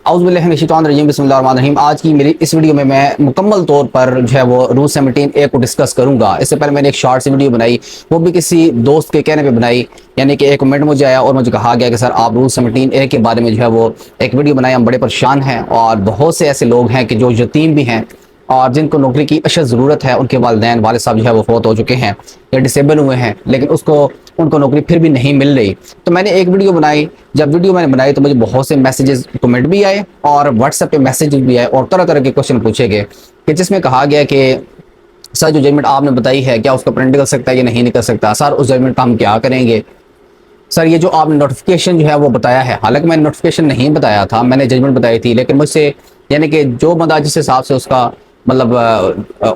औज़ुबिल्लाहिमिनश्शैतानिर्रजीम बिस्मिल्लाहिर्रहमानिर्रहीम। आज की मेरी इस वीडियो में मैं मुकम्मल तौर पर जो है वो रूल 17A को डिस्कस करूंगा। इससे पहले मैंने एक शॉर्ट सी वीडियो बनाई, वो भी किसी दोस्त के कहने पे बनाई, यानी कि एक कमेंट मुझे आया और मुझे कहा गया कि सर आप रूल 17A के बारे में जो है वो एक वीडियो बनाए, हम बड़े परेशान हैं और बहुत से ऐसे लोग हैं कि जो यतीम भी हैं और जिनको नौकरी की अशद ज़रूरत है, उनके वालिदैन वालिद साहब जो है वो फौत हो चुके हैं या डिसेबल हुए हैं, लेकिन उनको नौकरी फिर भी नहीं मिल रही। तो मैंने एक वीडियो बनाई। जब वीडियो मैंने बनाई तो मुझे बहुत से मैसेजेस कमेंट भी आए और व्हाट्सएप पे मैसेज भी आए और तरह तरह के क्वेश्चन पूछे गए कि जिसमें कहा गया कि सर जो जजमेंट आपने बताई है क्या उसका प्रिंट निकल सकता है या नहीं निकल सकता, सर उस जजमेंट का हम क्या करेंगे, सर ये जो आपने नोटिफिकेशन जो है वो बताया है, हालांकि मैंने नोटिफिकेशन नहीं बताया था, मैंने जजमेंट बताई थी, लेकिन मुझसे यानी कि जो बंदा जिस हिसाब से उसका मतलब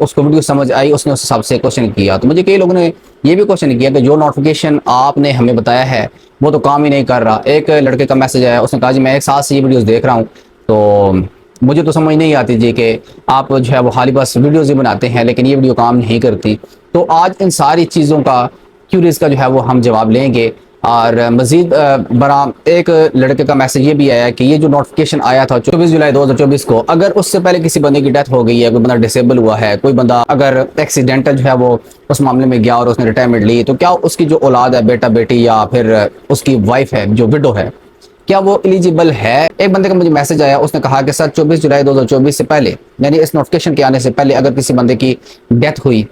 उसको वीडियो समझ आई उसने उस हिसाब से क्वेश्चन किया। तो मुझे कई लोगों ने ये भी क्वेश्चन किया कि जो नोटिफिकेशन आपने हमें बताया है वो तो काम ही नहीं कर रहा। एक लड़के का मैसेज आया, उसने कहा जी मैं एक साथ से ये वीडियोस देख रहा हूँ, तो मुझे तो समझ नहीं आती जी कि आप जो है वो खाली बस वीडियोस ही बनाते हैं लेकिन ये वीडियो काम नहीं करती। तो आज इन सारी चीज़ों का क्यूरीज का जो है वो हम जवाब लेंगे। और मजीद बरा एक लड़के का मैसेज ये भी आया कि ये जो नोटिफिकेशन आया था 24 जुलाई 2024 को, अगर उससे पहले किसी बंदे की डेथ हो गई है, कोई बंदा डिसेबल हुआ है, कोई बंदा अगर एक्सीडेंटल जो है वो उस मामले में गया और उसने रिटायरमेंट ली, तो क्या उसकी जो औलाद है, बेटा बेटी या फिर उसकी वाइफ है जो विडो है, क्या वो एलिजिबल है। एक बंदे का मुझे मैसेज आया, उसने कहा कि सर 24 जुलाई 2024 से पहले, यानी इस नोटिफिकेशन के आने से पहले अगर किसी बंदे की डेथ हुई,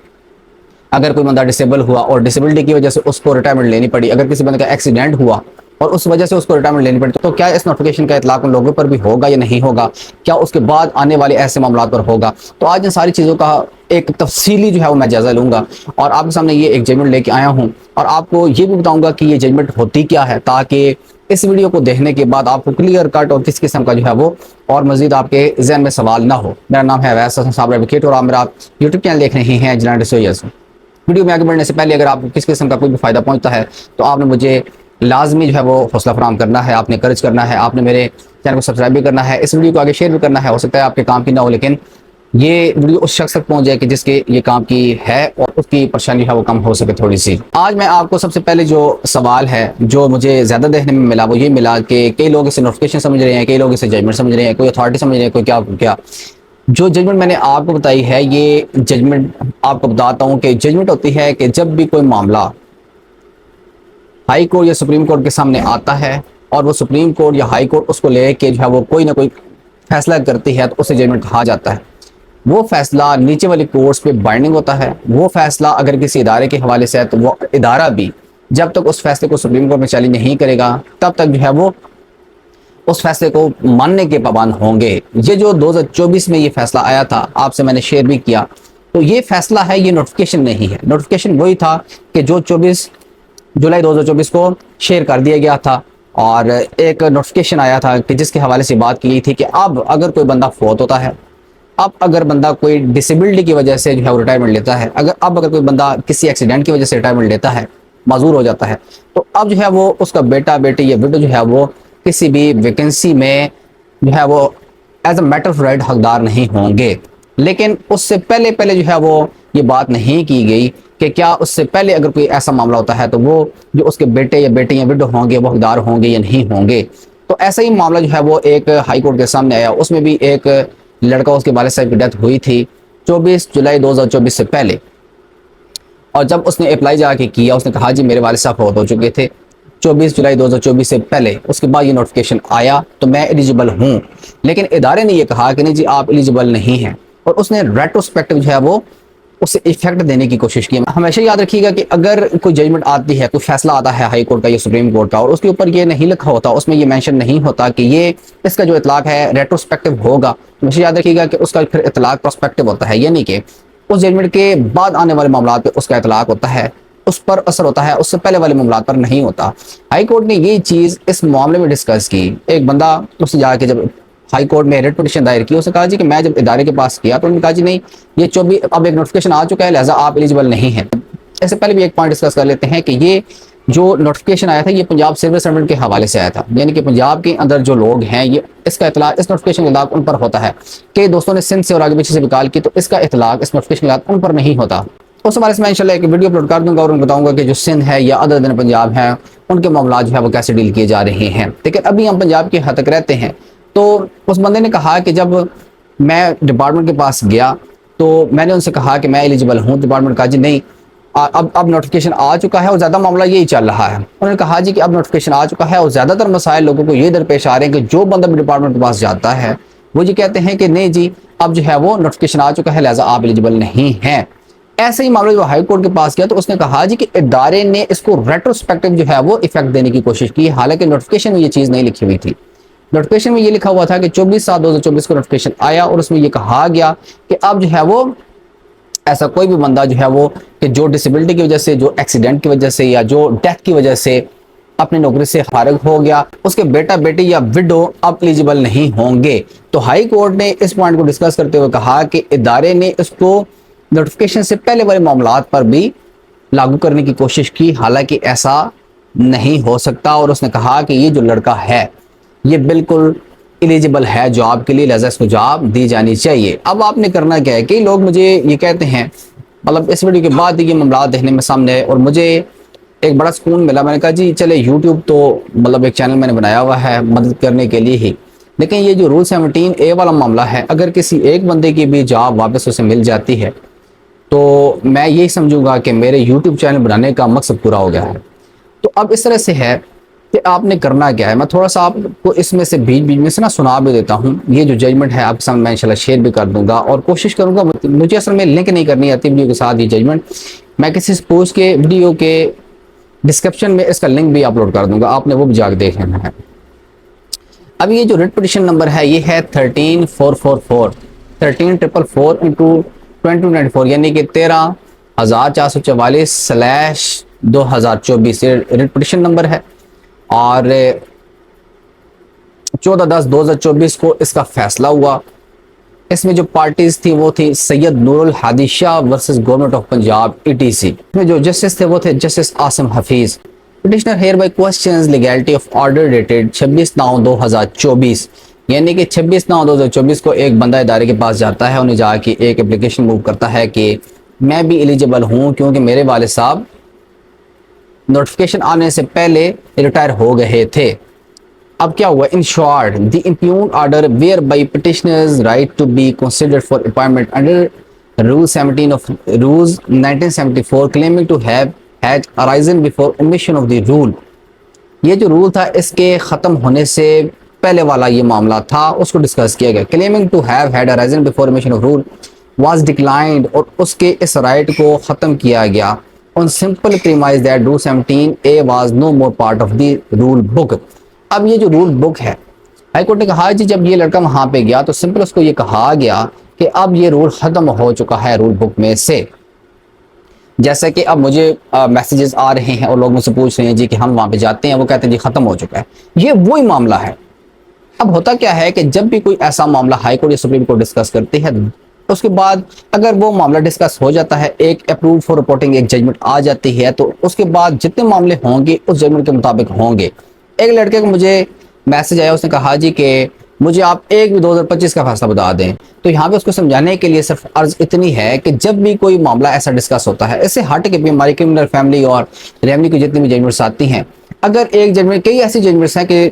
अगर कोई बंदा डिसेबल हुआ और डिसेबिलिटी की वजह से उसको रिटायरमेंट लेनी पड़ी, अगर किसी बंदे का एक्सीडेंट हुआ और उस वजह से उसको रिटायरमेंट लेनी पड़ी, तो क्या इस नोटिफिकेशन का इतलाक उन लोगों पर भी होगा या नहीं होगा, क्या उसके बाद आने वाले ऐसे मामलों पर होगा। तो आज इन सारी चीज़ों का एक तफसीली जो है वो मैं जायजा लूँगा और आपके सामने ये एक जजमेंट लेके आया हूँ और आपको ये भी बताऊँगा कि ये जजमेंट होती क्या है, ताकि इस वीडियो को देखने के बाद आपको क्लियर कट और किस किस्म का जो है वो और मजीद आपके जहन में सवाल ना हो। मेरा नाम है अवैस हसन साबरा एडवोकेट और आप मेरा यूट्यूब चैनल देख रहे हैं जिलान रसोइयास। वीडियो में आगे बढ़ने से पहले अगर आपको किस किस्म का कोई भी फ़ायदा पहुंचता है तो आपने मुझे लाजमी जो है वो हौसला फराम करना है, आपने कर्ज करना है, आपने मेरे चैनल को सब्सक्राइब भी करना है, इस वीडियो को आगे शेयर भी करना है। हो सकता है आपके काम की ना हो, लेकिन ये वीडियो उस शख्स तक पहुंच जाए कि जिसके ये काम की है और उसकी परेशानी है वो कम हो सके थोड़ी सी। आज मैं आपको सबसे पहले जो सवाल है जो मुझे ज़्यादा देखने में मिला वो ये मिला कि कई लोग इसे नोटिफिकेशन समझ रहे हैं, कई लोग इसे जजमेंट समझ रहे हैं, कोई अथॉरिटी समझ रहे हैं, कोई क्या क्या। जो जजमेंट मैंने आपको बताई है, ये जजमेंट आपको बताता हूँ कि जजमेंट होती है कि जब भी कोई मामला हाई कोर्ट या सुप्रीम कोर्ट के सामने आता है और वो सुप्रीम कोर्ट या हाई कोर्ट उसको लेके जो है वो कोई ना कोई फैसला करती है, तो उसे जजमेंट कहा जाता है। वो फैसला नीचे वाले कोर्ट्स पे बाइंडिंग होता है। वो फैसला अगर किसी इदारे के हवाले से है तो वो इदारा भी जब तक उस फैसले को सुप्रीम कोर्ट में चैलेंज नहीं करेगा तब तक जो है वो उस फैसले को मानने के पाबंद होंगे। ये जो 2024 में ये फैसला आया था, आपसे मैंने शेयर भी किया, तो ये फैसला है, ये नोटिफिकेशन नहीं है। नोटिफिकेशन वही था कि जो 24 जुलाई 2024 को शेयर कर दिया गया था और एक नोटिफिकेशन आया था कि जिसके हवाले से बात की गई थी कि अब अगर कोई बंदा फौत होता है, अब अगर बंदा कोई डिसेबिलिटी की वजह से जो है वो रिटायरमेंट लेता है, अब अगर कोई बंदा किसी एक्सीडेंट की वजह से रिटायरमेंट लेता है, माजूर हो जाता है, तो अब जो है वो उसका बेटा बेटी या विडो जो है वो किसी भी वैकेंसी में जो है वो as a matter of right हकदार नहीं होंगे। लेकिन उससे पहले पहले जो है वो ये बात नहीं की गई कि क्या उससे पहले अगर कोई ऐसा मामला होता है तो वो जो उसके बेटे या बेटी या विडो होंगे वो हकदार होंगे या नहीं होंगे। तो ऐसा ही मामला जो है वो एक हाई कोर्ट के सामने आया, उसमें भी एक लड़का, उसके वालिद साहब की डेथ हुई थी 24 जुलाई 2024 से पहले, और जब उसने अप्लाई जाके किया उसने कहा जी मेरे वालिद साहब फौत हो चुके थे 24 जुलाई 2024 से पहले, उसके बाद ये नोटिफिकेशन आया तो मैं एलिजिबल हूँ। लेकिन इदारे ने ये कहा कि नहीं जी आप एलिजिबल नहीं हैं और उसने रेट्रोस्पेक्टिव जो है वो उसे इफेक्ट देने की कोशिश की। हमेशा याद रखिएगा कि अगर कोई जजमेंट आती है, कोई फैसला आता है हाई कोर्ट का या सुप्रीम कोर्ट का और उसके ऊपर ये नहीं लिखा होता, उसमें ये मेंशन नहीं होता कि ये इसका जो इतलाक है रेट्रोस्पेक्टिव होगा, हमेशा याद रखिएगा कि उसका फिर इतलाक प्रोस्पेक्टिव होता है, यानी कि उस जजमेंट के बाद आने वाले मामला पे उसका इतलाक होता है, उस पर असर होता है, उससे पहले वाले मामला पर नहीं होता। हाई कोर्ट ने ये चीज़ इस मामले में डिस्कस की। एक बंदा उससे जाके जब हाई कोर्ट में रिट पिटीशन दायर की, उसने कहा जी कि मैं जब इदारे के पास किया तो उन्होंने कहा जी नहीं ये 24 अब एक नोटिफिकेशन आ चुका है लिहाजा आप एलिजिबल नहीं हैं। इससे पहले भी एक पॉइंट डिस्कस कर लेते हैं कि ये जो नोटिफिकेशन आया था ये पंजाब सिविल सर्वेंट के हवाले से आया था, यानी कि पंजाब के अंदर जो लोग हैं ये इसका इतलाक, इस नोटिफिकेशन का इतलाक उन पर होता है। कई दोस्तों ने सिंध से और आगे पीछे से निकाल की, तो इसका इतलाक, इस नोटिफिकेशन का इतलाक उन पर नहीं होता। उस हवाले से मैं इंशाल्लाह एक वीडियो अपलोड कर दूंगा और उनको बताऊंगा कि जो सिंध है या अदर दिन पंजाब है उनके मामला जो है वो कैसे डील किए जा रहे हैं। लेकिन अभी हम पंजाब के हद तक रहते हैं, तो उस बंदे ने कहा कि जब मैं डिपार्टमेंट के पास गया तो मैंने उनसे कहा कि मैं एलिजिबल हूँ। डिपार्टमेंट कहा जी नहीं, अब नोटिफिकेशन आ चुका है और ज़्यादा मामला यही चल रहा है। उन्होंने कहा जी कि अब नोटिफिकेशन आ चुका है और ज़्यादातर मसाइल लोगों को ये दरपेश आ रहे हैं कि जो बंदा भी डिपार्टमेंट के पास जाता है वो ये कहते हैं कि नहीं जी अब जो है वो नोटिफिकेशन आ चुका है, लिहाजा आप एलिजिबल नहीं हैं। ऐसे ही मामला जो हाई कोर्ट के पास गया तो उसने कहा जी कि इदारे ने इसको रेट्रोस्पेक्टिव जो है वो इफेक्ट देने की कोशिश की, हालांकि नोटिफिकेशन में ये चीज़ नहीं लिखी हुई थी। नोटिफिकेशन में ये लिखा हुआ था कि 24/7/2024 को नोटिफिकेशन आया और उसमें ये कहा गया कि अब जो है वो ऐसा कोई भी बंदा जो है वो कि जो डिसेबिलिटी की वजह से, जो एक्सीडेंट की वजह से या जो डेथ की वजह से अपनी नौकरी से फारिग हो गया, उसके बेटा बेटी या विडो अब एलिजिबल नहीं होंगे। तो हाई कोर्ट ने इस पॉइंट को डिस्कस करते हुए कहा कि इदारे ने इसको नोटिफिकेशन से पहले वाले मामलात पर भी लागू करने की कोशिश की, हालांकि ऐसा नहीं हो सकता। और उसने कहा कि ये जो लड़का है ये बिल्कुल एलिजिबल है जॉब के लिए, लिहाजा इसको जॉब दी जानी चाहिए। अब आपने करना क्या है, कई लोग मुझे ये कहते हैं, मतलब इस वीडियो के बाद ये मामला देखने में सामने है और मुझे एक बड़ा सुकून मिला। मैंने कहा जी चले यूट्यूब तो मतलब एक चैनल मैंने बनाया हुआ है मदद करने के लिए ही, लेकिन ये जो रूल 17A वाला मामला है, अगर किसी एक बंदे की भी जॉब वापस उसे मिल जाती है तो मैं यही समझूंगा कि मेरे यूट्यूब चैनल बनाने का मकसद पूरा हो गया है। तो अब इस तरह से है कि आपने करना क्या है, मैं थोड़ा सा आपको इसमें से बीच बीच में से ना सुना भी देता हूँ। ये जो जजमेंट है आपके सामने मैं इंशाल्लाह शेयर भी कर दूंगा और कोशिश करूंगा, मुझे असल में लिंक नहीं करनी आती वीडियो के साथ। ये जजमेंट मैं किसी पोस्ट के वीडियो के डिस्क्रिप्शन में इसका लिंक भी अपलोड कर दूंगा, आपने वो भी जाकर देख लेना है। अब ये जो रिट पिटिशन नंबर है ये है 13444 13444/2024 यानी कि 13,444/2024 रिट पिटिशन नंबर है। और 14/10/2024 को इसका फैसला हुआ। इसमें जो पार्टीज थी वो थी Syed Noorul Hadi Shah versus government of Punjab ETC। इसमें जो जस्टिस थे वो थे justice Asim Hafeez. Petitioner hereby questions legality of order dated 26/9/2024 यानी कि 26/9/2024 को एक बंदा इदारे के पास जाता है, उन्हें जाके एक एप्लीकेशन मूव करता है कि मैं भी एलिजिबल हूँ क्योंकि मेरे वाले साहब नोटिफिकेशन आने से पहले रिटायर हो गए थे। अब क्या हुआ, in short the impugned order whereby petitioners right to be considered for appointment under rule 17 of rules 1974 claiming to have has arisen before omission of the rule. ये जो रूल था इसके ख़त्म होने से पहले वाला ये मामला था, उसको डिस्कस किया गया। Claiming to have had arisen before omission of rule was declined और उसके इस राइट को ख़त्म किया गया on simple premise that Rule 17A was no more part of the rule book। अब ये जो रूल बुक है, हाई कोर्ट ने कहा जी जब ये लड़का वहां पे गया तो सिंपल उसको ये कहा गया कि अब ये रूल खत्म हो चुका है रूल बुक में से। जैसे कि अब मुझे मैसेजेस आ रहे हैं और लोग मुझसे पूछ रहे हैं जी कि हम वहां पे जाते हैं, वो कहते हैं जी खत्म हो चुका है। ये वही मामला है। अब होता क्या है कि जब भी कोई ऐसा मामला हाई कोर्ट या सुप्रीम कोर्ट डिस्कस करती है उसके बाद अगर वो मामला डिस्कस हो जाता है, एक अप्रूव फॉर रिपोर्टिंग एक जजमेंट आ जाती है, तो उसके बाद जितने मामले होंगे उस जजमेंट के मुताबिक होंगे। एक लड़के को मुझे मैसेज आया, उसने कहा जी कि मुझे आप एक भी 2025 का फैसला बता दें। तो यहाँ पे उसको समझाने के लिए सिर्फ अर्ज इतनी है कि जब भी कोई मामला ऐसा डिस्कस होता है, इससे हट के भी हमारी क्रिमिनल फैमिली और रेवन्यू की जितनी भी जजमेंट्स आती हैं, अगर एक जजमेंट, कई ऐसी जजमेंट्स हैं कि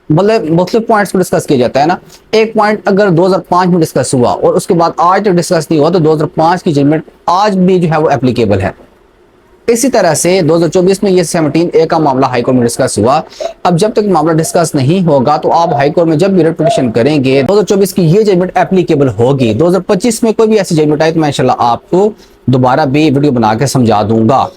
मतलब मुख्तलिफ पॉइंट्स को डिस्कस किया जाता है ना। एक पॉइंट अगर 2005 में डिस्कस हुआ और उसके बाद आज तक डिस्कस नहीं हुआ तो 2005 की जजमेंट आज भी जो है वो एप्लीकेबल है। इसी तरह से 2024 में ये 17A का मामला हाईकोर्ट में डिस्कस हुआ। अब जब तक मामला डिस्कस नहीं होगा तो आप हाईकोर्ट में जब भी रिट पिटीशन करेंगे 2024 की ये जजमेंट एप्लीकेबल होगी। 2025 में कोई भी ऐसी जजमेंट आए तो मैं इंशाल्लाह आपको दोबारा भी वीडियो बना के समझा दूंगा।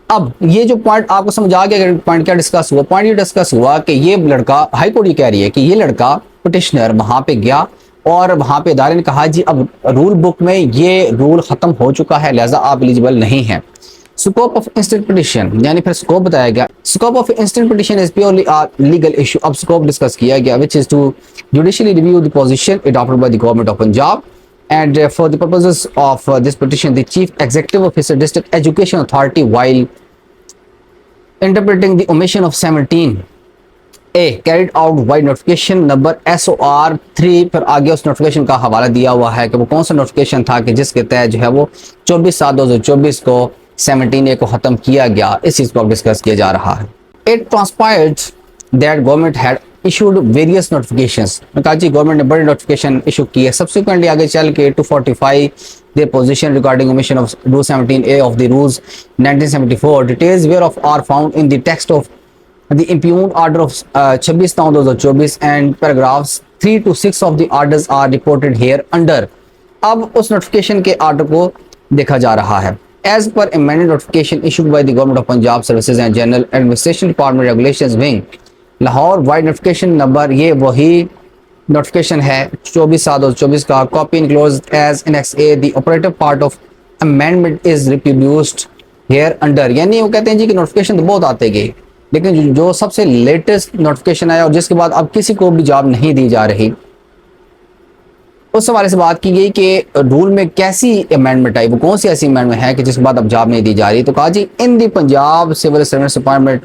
अब ये जो पॉइंट आपको समझ आ गया, पॉइंट क्या डिस्कस हुआ, पॉइंट ये डिस्कस हुआ कि ये लड़का, हाई कोर्ट ये कह रही है कि ये लड़का पिटिशनर वहां पे गया और वहां पे इदारे ने कहा जी अब रूल बुक में ये रूल खत्म हो चुका है, लिहाजा आप एलिजिबल नहीं है। स्कोप ऑफ इंस्टेंट पिटिशन यानी फिर स्कोप बताया गया। Scope of instant petition is purely legal issue. अब स्कोप डिस्कस किया गया which is to judicially review the position adopted by the government of Punjab and for the purposes of this petition the chief executive officer district education authority while interpreting the omission of 17A carried out by notification number SOR 3। फिर आगे उस notification का हवाला दिया हुआ है कि वो कौन सा नोटिफिकेशन था कि जिसके तहत जो है वो 24/7/2024 को 17A को खत्म किया गया। इस चीज को अब डिस्कस किया जा रहा है। It transpired that government had issued various notifications। कहा जी गवर्नमेंट ने बड़े नोटिफिकेशन इशू किए। सब्सिक्वेंटली आगे चल के 245 their position regarding omission of Rule 17A of the Rules 1974 details whereof are found in the text of the impugned order of 26/9/2024 and paragraphs 3 to 6 of the orders are reported here under। अब उस notification के order को देखा जा रहा है। As per amended notification issued by the Government of Punjab Services and General Administration Department Regulations Wing, Lahore vide notification number, ये वही नोटिफिकेशन है 24/7/2024 का। Copy enclose as annex A. The operative part of amendment is reproduced hereunder. यानी वो कहते हैं जी कि notification तो बहुत आते गए, लेकिन जो सबसे लेटेस्ट नोटिफिकेशन आया और जिसके बाद अब किसी को भी जॉब नहीं दी जा रही, उस हवाले से बात की गई कि रूल में कैसी अमेंडमेंट आई, वो कौन सी ऐसी अमेंडमेंट है कि जिसके बाद अब जॉब नहीं दी जा रही। तो कहा जी in the Punjab civil service department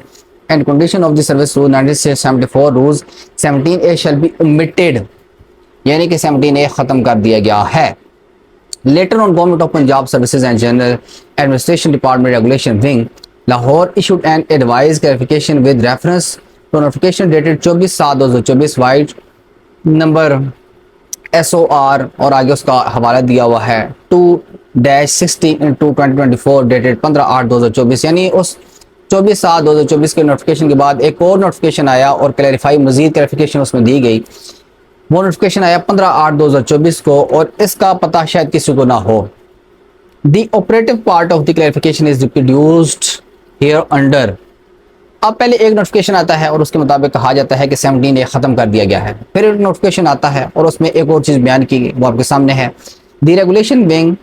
and condition of the service rule 1974 rules 17A shall be omitted, यानी कि 17A खत्म कर दिया गया है। Letter on government of Punjab services and general administration department regulation wing Lahore issued an advice clarification with reference to notification dated 24/7/2024 vide number SOR, और आगे उसका हवाला दिया हुआ है 2-16/2024 डेटेड 15/8/2024। यानी उस 24/7/2024 के नोटिफिकेशन के बाद एक और नोटिफिकेशन आया और क्लैरिफाई मजीद क्लैरिफिकेशन उसमें दी गई। वो नोटिफिकेशन आया 15/8/2024 को, और इसका पता शायद किसी को ना हो। The operative part of the clarification is reproduced here under. अब पहले एक नोटिफिकेशन आता है और उसके मुताबिक कहा जाता है कि 17A खत्म कर दिया गया है। फिर एक नोटिफिकेशन आता है और उसमें एक और चीज़ बयान की गई, वो आपके सामने है। The regulation wing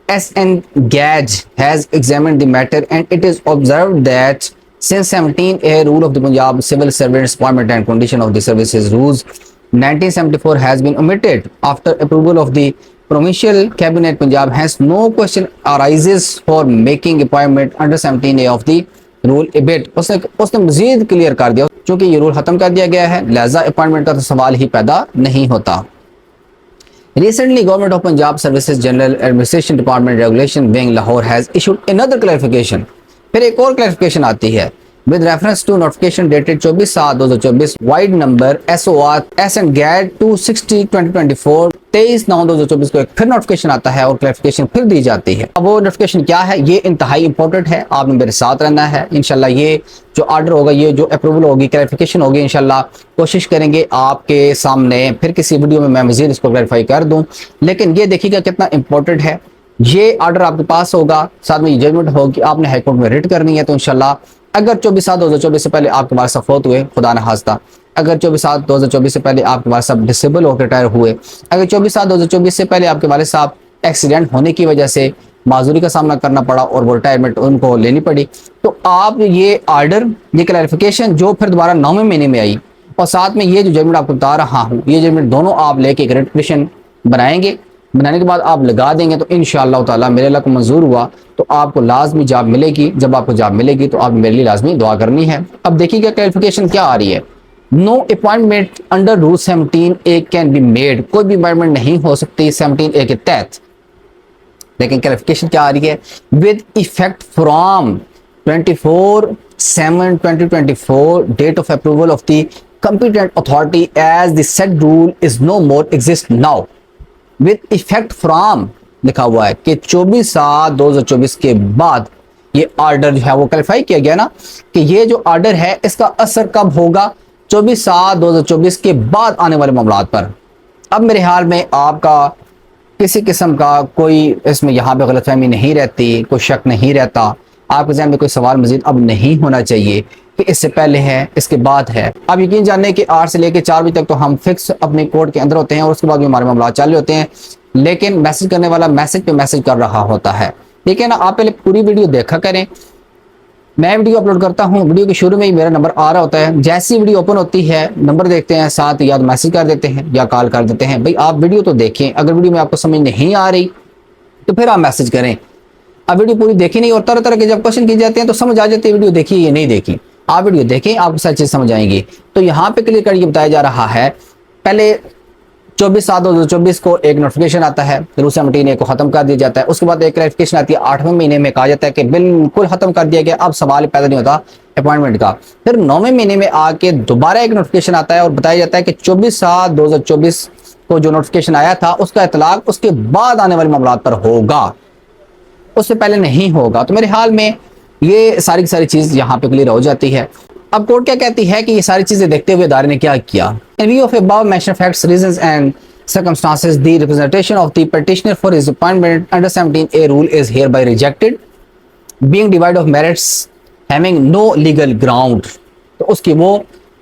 SN-GAG has examined the matter and it is observed that since 17A rule of the Punjab Civil Servants Department and Condition of the Services Rules 1974 has been omitted after approval of the Provincial Cabinet, Punjab hence no question arises for making appointment under 17A of the rule ibid. उसने मजीद clear कर दिया, क्योंकि ये rule खत्म कर दिया गया है, लिहाजा अपॉइंटमेंट का तो सवाल ही पैदा नहीं होता। Recently, Government of Punjab Services General Administration Department Regulation Wing Lahore has issued another clarification। फिर एक और क्लैरिफिकेशन आती है with reference to notification dated 24/7/2024 vide number SOR SN-GAD 260/2024 23/9/2024 को एक फिर नोटिफिकेशन आता है और क्लैरिफिकेशन फिर दी जाती है। अब वो नोटिफिकेशन क्या है, ये इंतहाई इंपॉर्टेंट है, आपने मेरे साथ रहना है। इंशाल्लाह ये जो ऑर्डर होगा, ये जो अप्रूवल होगी, क्लैरिफिकेशन होगी, इंशाल्लाह कोशिश करेंगे आपके सामने फिर किसी वीडियो में मैं मजीद इसको क्लैरिफाई कर दूं। लेकिन ये देखिएगा कितना इंपॉर्टेंट है। ये ऑर्डर आपके पास होगा, साथ में जजमेंट होगी, आपने हाईकोर्ट में रिट करनी है। तो इंशाल्लाह अगर 24/7/2024 से पहले आपके वालिद साहब फौत हुए, खुदा न खास्ता, अगर 24/7/2024 से पहले आपके वालिद साहब डिसेबल होकर रिटायर हुए, अगर 24/7/2024 से पहले आपके वालिद साहब एक्सीडेंट होने की वजह से माजूरी का सामना करना पड़ा और वो रिटायरमेंट उनको लेनी पड़ी, तो आप ये ऑर्डर, ये क्लैरिफिकेशन जो फिर दोबारा 9वें महीने में आई, और साथ में ये जो जजमेंट आपको बता रहा हूँ, ये जजमेंट दोनों आप लेके एक रिट पिटीशन बनाएंगे। बनाने के बाद आप लगा देंगे तो इंशाअल्लाह ताला मेरे अल्लाह को मंजूर हुआ तो आपको लाजमी जॉब मिलेगी। जब आपको जॉब मिलेगी तो आप मेरे लिए लाजमी दुआ करनी है। अब देखिएगा क्लैरिफिकेशन क्या आ रही है। No appointment under rule 17A can be made, कोई भी अपॉइंटमेंट नहीं हो सकती 17A के तहत। लेकिन क्लैरिफिकेशन क्या आ रही है, with effect from 24/7/2024 date of approval of the competent authority as the said rule is no more exist now with effect from लिखा हुआ है कि 24/7/2024 के बाद ये ऑर्डर जो है वो क्लैरिफाई किया गया ना कि ये जो ऑर्डर है इसका असर कब होगा, 24/7/2024 के बाद आने वाले मामलात पर। अब मेरे ख्याल में आपका किसी किस्म का कोई इसमें यहाँ पे गलतफहमी नहीं रहती, कोई शक नहीं रहता, आपके ज़हन में कोई सवाल मजीद अब नहीं होना चाहिए कि इससे पहले है, इसके बाद है। अब यकीन जाने कि 8 से लेकर 4 बजे तक तो हम फिक्स अपने कोर्ट के अंदर होते हैं और उसके बाद भी हमारे मामला चालू होते हैं, लेकिन मैसेज करने वाला मैसेज पे मैसेज कर रहा होता है। ठीक है ना, आप पहले पूरी वीडियो देखा करें। मैं वीडियो अपलोड करता हूँ, वीडियो के शुरू में ही मेरा नंबर आ रहा होता है, जैसी वीडियो ओपन होती है नंबर देखते हैं, साथ या तो मैसेज कर देते हैं या कॉल कर देते हैं। भाई आप वीडियो तो देखें, अगर वीडियो में आपको समझ नहीं आ रही तो फिर आप मैसेज करें। अब वीडियो पूरी देखी नहीं और तरह तरह के जब क्वेश्चन किए जाते हैं तो समझ आ जाती है वीडियो देखी या नहीं देखी। आप वीडियो देखें, आपको सारी चीज़ समझ आएंगी। तो यहाँ पे क्लियर करके बताया जा रहा है, पहले 24/7/2024 को एक नोटिफिकेशन आता है, रूल 17A को खत्म कर दिया जाता है। उसके बाद एक क्लैरिफिकेशन आती है 8वें महीने में, कहा जाता है कि बिल्कुल खत्म कर दिया गया। अब सवाल पैदा नहीं होता अपॉइंटमेंट का। फिर 9वें महीने में आके दोबारा एक नोटिफिकेशन आता है और बताया जाता है कि 24/7/2024 को जो नोटिफिकेशन आया था उसका इतलाक उसके बाद आने वाले मामलात पर होगा, उससे पहले नहीं होगा। तो मेरे हाल में ये सारी की सारी चीज यहाँ पे क्लियर हो जाती है। अब कोर्ट क्या कहती है कि ये सारी चीजें देखते हुए अदारे ने क्या किया। इन view of above mentioned facts, reasons and circumstances, the representation of the petitioner for his appointment under 17A rule is hereby rejected, being devoid of merits, having no legal ground। तो उसकी वो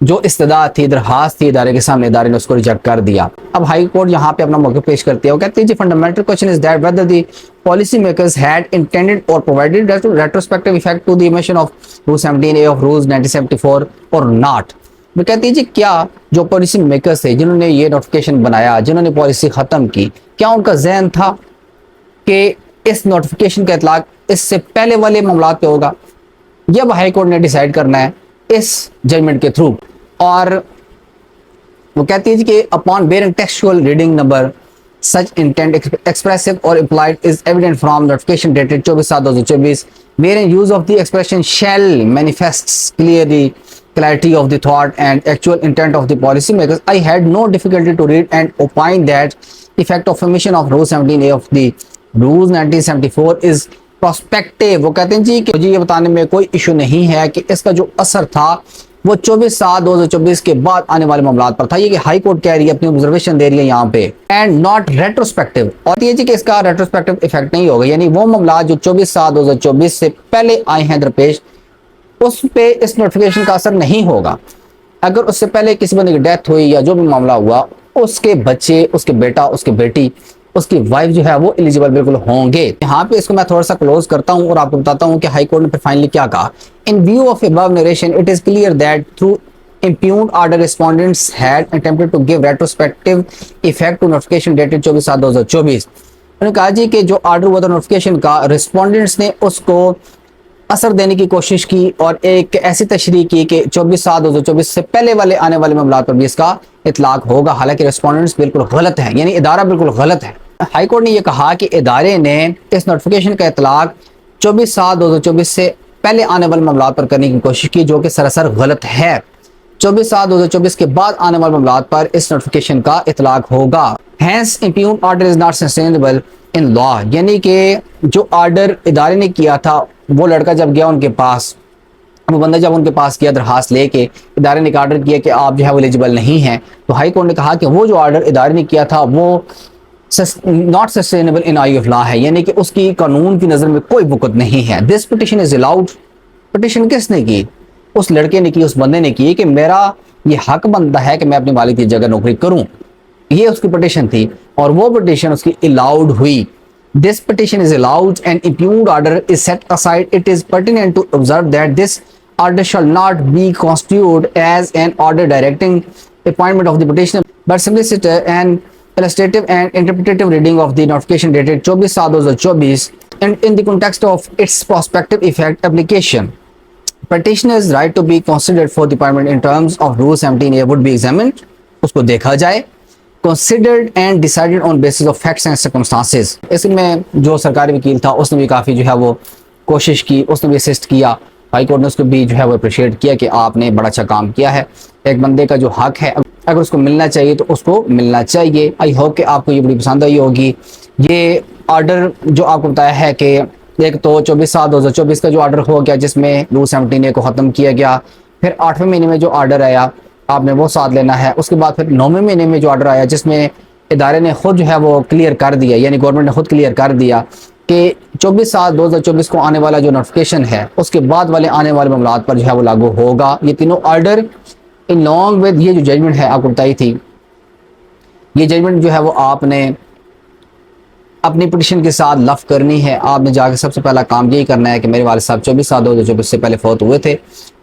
जो इस्तदा थी, दरखास्त थी इदारे के सामने, इदारे ने उसको रिजेक्ट कर दिया। अब हाई कोर्ट यहाँ पे अपना मौक़िफ़ पेश करती है। वो कहती है जी fundamental question is that whether the policy makers had intended or provided retrospective effect to the omission of rule 17A of rules 1974 or not. वो कहती है जी क्या जो पॉलिसी मेकर्स थे जिन्होंने ये नोटिफिकेशन बनाया, जिन्होंने पॉलिसी ख़त्म की, क्या उनका जहन था कि इस नोटिफिकेशन का इतलाक इससे पहले वाले मामलात पे होगा? यह अब हाई कोर्ट ने डिसाइड करना है इस जजमेंट के थ्रू। और वो कहती है कि upon bearing textual reading number such intent expressive or implied is evident from notification dated 24/7/2024 wherein use of the expression shall manifests clarity of the thought and actual intent of the policy makers, I had no difficulty to read and opine that effect of omission of rule 17A of the rules 1974 is prospective। वो कहते हैं जी कि मुझे ये बताने में कोई issue नहीं है कि इसका जो असर था वो 24/7/2024 के बाद आने वाले मामलात पर था। ये कि हाई कोर्ट कह रही है, अपनी ऑब्जर्वेशन दे रही है यहाँ पे, एंड नॉट रेट्रोस्पेक्टिव। और ये जी कि इसका रेट्रोस्पेक्टिव इफेक्ट नहीं होगा, यानी वो मामलात जो 24/7/2024 से पहले आए हैं दरपेश, उस पे इस नोटिफिकेशन का असर नहीं होगा। अगर उससे पहले किसी बंदे की डेथ हुई या जो भी मामला हुआ, उसके बच्चे, उसके बेटा, उसकी बेटी, उसकी वाइफ जो है वो एलिजिबल बिल्कुल होंगे। यहाँ पे इसको मैं थोड़ा सा क्लोज करता हूँ और आपको बताता हूँ कि हाई कोर्ट ने फिर फाइनली क्या कहा। इन view of above narration it is clear that through impugned order respondents had attempted to give retrospective effect to notification dated 24/7/2024। उन्होंने कहा जी कि जो ऑर्डर हुआ था नोटिफिकेशन का, रिस्पोंडेंट्स ने उसको असर देने की कोशिश की और एक ऐसी तशरीह की कि 24/7/2024 से पहले वाले आने वाले मामलात पर भी इसका इतलाक होगा। हालांकि रिस्पोंडेंट्स बिल्कुल गलत हैं, यानी इदारा बिल्कुल गलत है। हाई कोर्ट ने यह कहा कि इदारे ने इस नोटिफिकेशन का इतलाक 24/7/2024 से पहले आने वाले मामलात पर करने की कोशिश की, जो कि सरासर गलत है। 24/7/2024 के बाद आने वाले मामलात पर इस नोटिफिकेशन का इतलाक होगा। Hence impugned order is not sustainable in law, यानी कि जो ऑर्डर इदारे ने किया था, वो लड़का जब गया उनके पास, वो बंदा जब उनके पास गया दरखास्त लेके, इदारे ने ऑर्डर किया कि आप जो है वो एलिजिबल नहीं हैं, तो हाई कोर्ट ने कहा कि वो जो ऑर्डर इदारे ने किया था वो not sustainable in I of law है, यानी कि उसकी कानून की नज़र में कोई वक़्त नहीं है। This petition is allowed. Petition किसने की? उस लड़के ने की, उस बंदे ने की कि मेरा ये हक बनता है कि मैं अपने वालिद की जगह नौकरी करूं। ये उसकी पिटिशन थी और वो पिटिशन उसकी अलाउड हुई। This petition is allowed and impugned order is set aside. It is pertinent to observe that this order shall not be constitute as an order directing appointment of the petitioner but simply an illustrative and interpretative reading of the notification dated 24/7/2024 and in the context of its prospective effect application. Petitioner's right to be considered for the appointment in terms of Rule 17A would be examined, उसको देखा जाए, considered and decided on basis of facts and circumstances। इसमें जो सरकारी वकील था उसने भी काफ़ी जो है वो कोशिश की, उसने भी असिस्ट किया। हाई कोर्ट ने उसको भी जो है वो अप्रिशिएट किया कि आपने बड़ा अच्छा काम किया है। एक बंदे का जो हक है अगर उसको मिलना चाहिए तो उसको मिलना चाहिए। आई होप कि आपको ये बड़ी पसंद आई होगी। ये ऑर्डर जो आपको बताया है कि एक तो 24/7/2024 का जो ऑर्डर हो गया जिसमें रूल 17A को ख़त्म किया गया, फिर 8वें महीने में जो ऑर्डर आया आपने वो साथ लेना है। उसके बाद फिर 9वें महीने में जो ऑर्डर आया जिसमें इदारे ने खुद जो है वो क्लियर कर दिया, यानी गवर्नमेंट ने खुद क्लियर कर दिया कि 24/7/2024 को आने वाला जो नोटिफिकेशन है उसके बाद वाले आने वाले मामलात पर जो है वो लागू होगा। ये तीनों ऑर्डर इन लॉन्ग विद ये जो जजमेंट है आपको बताई थी, ये जजमेंट जो है वो आपने अपनी पिटिशन के साथ लफ करनी है। आपने जाकर सबसे पहला काम यही करना है कि मेरे वाले साहब 24/7/2024 से पहले फौत हुए थे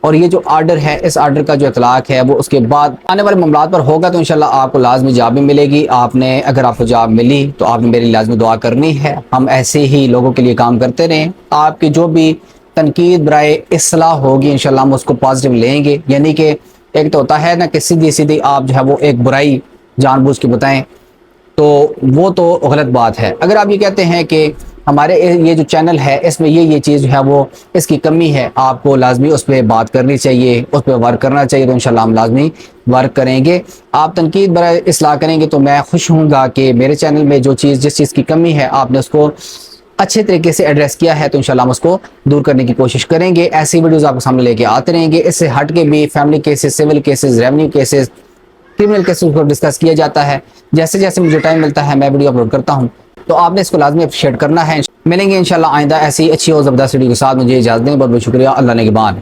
और ये जो ऑर्डर है, इस ऑर्डर का जो इतलाक है वो उसके बाद आने वाले मामलात पर होगा। तो इंशाल्लाह आपको लाजमी जॉब भी मिलेगी। आपने अगर आपको जॉब मिली तो आपने मेरी लाजमी दुआ करनी है। हम ऐसे ही लोगों के लिए काम करते रहें। आपकी जो भी तनकीद बराए इस्लाह होगी इंशाल्लाह हम उसको पॉजिटिव लेंगे। यानी कि एक तो होता है ना कि सीधी सीधी आप जो है वो एक बुराई जानबूझ के बताएं, तो वो तो गलत बात है। अगर आप ये कहते हैं कि हमारे ये जो चैनल है इसमें ये चीज़ जो है वो इसकी कमी है, आपको लाजमी उस पर बात करनी चाहिए, उस पर वर्क करना चाहिए। तो इंशाल्लाह हम लाजमी वर्क करेंगे। आप तनकीद बराए इस्लाह करेंगे तो मैं खुश हूँगा कि मेरे चैनल में जो चीज़ जिस चीज़ की कमी है आपने उसको अच्छे तरीके से एड्रेस किया है, तो इंशाल्लाह हम उसको दूर करने की कोशिश करेंगे। ऐसी वीडियोस आपके सामने लेके आते रहेंगे। इससे हट के भी family cases, civil cases, revenue cases, criminal cases को डिस्कस किया जाता है। जैसे जैसे मुझे टाइम मिलता है मैं वीडियो अपलोड करता हूँ, तो आपने इसको लाजमी अप्रिशिएट करना है। मिलेंगे इंशाल्लाह आइंदा ऐसी अच्छी और ज़बरदस्त वीडियो के साथ। मुझे इजाज़त दें। बहुत बहुत शुक्रिया। अल्लाह ने निगहबान।